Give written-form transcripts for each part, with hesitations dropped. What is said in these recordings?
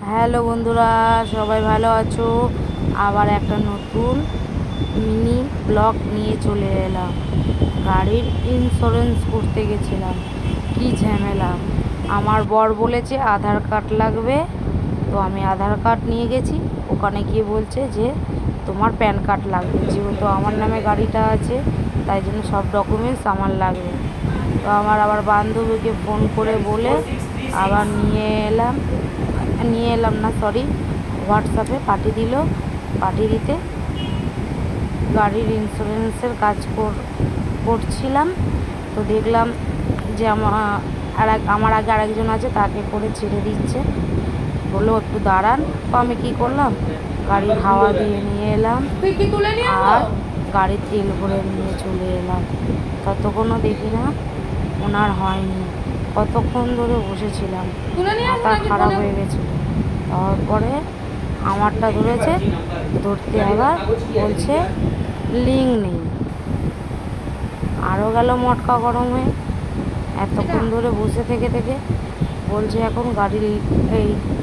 Hello বন্ধুরা, সবাই ভালো আছো? আবার একটা নতুন মিনি ব্লগ নিয়ে চলে এলাম। গাড়ির ইন্স্যুরেন্স করতে গেছিলাম, কি ঝামেলা। আমার বর বলেছে আধার কার্ড লাগবে, তো আমি আধার কার্ড নিয়ে গেছি। ওখানে গিয়ে বলছে যে তোমার প্যান কার্ড লাগবে, যেহেতু আমার নামে গাড়িটা আছে তাই জন্য সব ডকুমেন্টস আমার লাগবে। তো আমার আবার বান্ধবীকে ফোন করে বলে আবার নিয়ে এলাম না, সরি, হোয়াটসঅ্যাপে পাঠিয়ে দিল। পাঠিয়ে দিতে গাড়ির ইন্স্যুরেন্সের কাজ করছিলাম, তো দেখলাম যে আমার আগে আরেকজন আছে, তাকে করে ছেড়ে দিচ্ছে। বললো একটু দাঁড়ান, তো আমি কী করলাম, গাড়ির হাওয়া দিয়ে নিয়ে এলাম আর গাড়ির তেল ভরে নিয়ে চলে এলাম। ততক্ষণও দেখি না ওনার হয়নি। কতক্ষণ ধরে বসেছিলাম, মাথা খারাপ হয়ে গেছিল। তারপরে আমারটা ধরেছে, ধরতে আবার বলছে লিঙ্ক নেই। আরও গেল মটকা গরম হয়ে। এতক্ষণ ধরে বসে থেকে বলছে এখন গাড়ির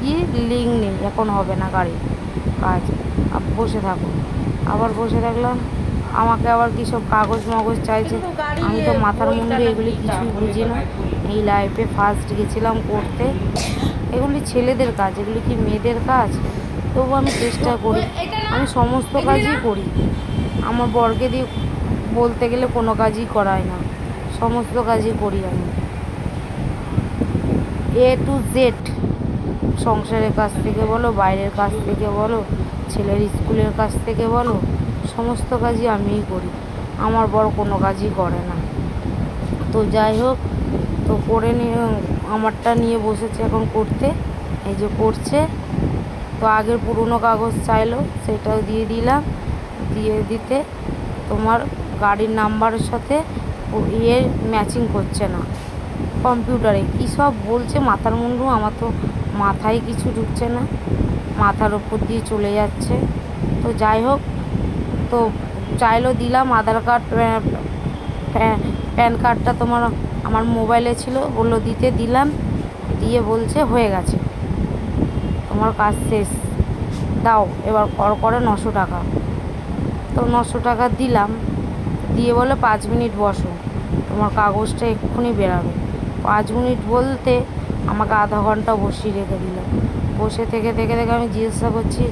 কি লিঙ্ক নেই, এখন হবে না গাড়ির কাজ, বসে থাকো। আবার বসে থাকলাম, আমাকে আবার কী সব কাগজ মগজ চাইছে। আমি তো মাথার মুন্ডে এগুলি কিছুই বুঝি না। এই লাইফে ফার্স্ট গেছিলাম করতে। এগুলি ছেলেদের কাজ, এগুলি কি মেয়েদের কাজ? তবু আমি চেষ্টা করি, আমি সমস্ত কাজই করি। আমার বরকে দিয়ে বলতে গেলে কোনো কাজই করায় না, সমস্ত কাজই করি আমি, A to Z। সংসারের কাছ থেকে বলো, বাইরের কাছ থেকে বলো, ছেলের স্কুলের কাছ থেকে বলো, সমস্ত কাজই আমিই করি। আমার বর কোনো কাজই করে না। তো যাই হোক, তো করে নিয়ে আমারটা নিয়ে বসেছে এখন করতে, এই যে করছে। তো আগের পুরনো কাগজ চাইলো, সেটাও দিয়ে দিলাম। দিয়ে দিতে তোমার গাড়ির নাম্বারের সাথে ম্যাচিং করছে না, কম্পিউটারে কী সব বলছে মাথার মুন্ডু। আমার তো মাথায় কিছু ঢুকছে না, মাথার ওপর দিয়ে চলে যাচ্ছে। তো যাই হোক, তো চাইলো, দিলাম আধার কার্ড, প্যান কার্ডটা তোমার আমার মোবাইলে ছিল, বললো দিতে, দিলাম। দিয়ে বলছে হয়ে গেছে, তোমার কাজ শেষ, দাও এবার করে 900 টাকা। তো 900 টাকা দিলাম, দিয়ে বলে 5 মিনিট বসো, তোমার কাগজটা এক্ষুনি বেরাবে। 5 মিনিট বলতে আমাকে আধা ঘন্টা বসিয়ে রেখে দিল। বসে থেকে আমি জিজ্ঞাসা করছি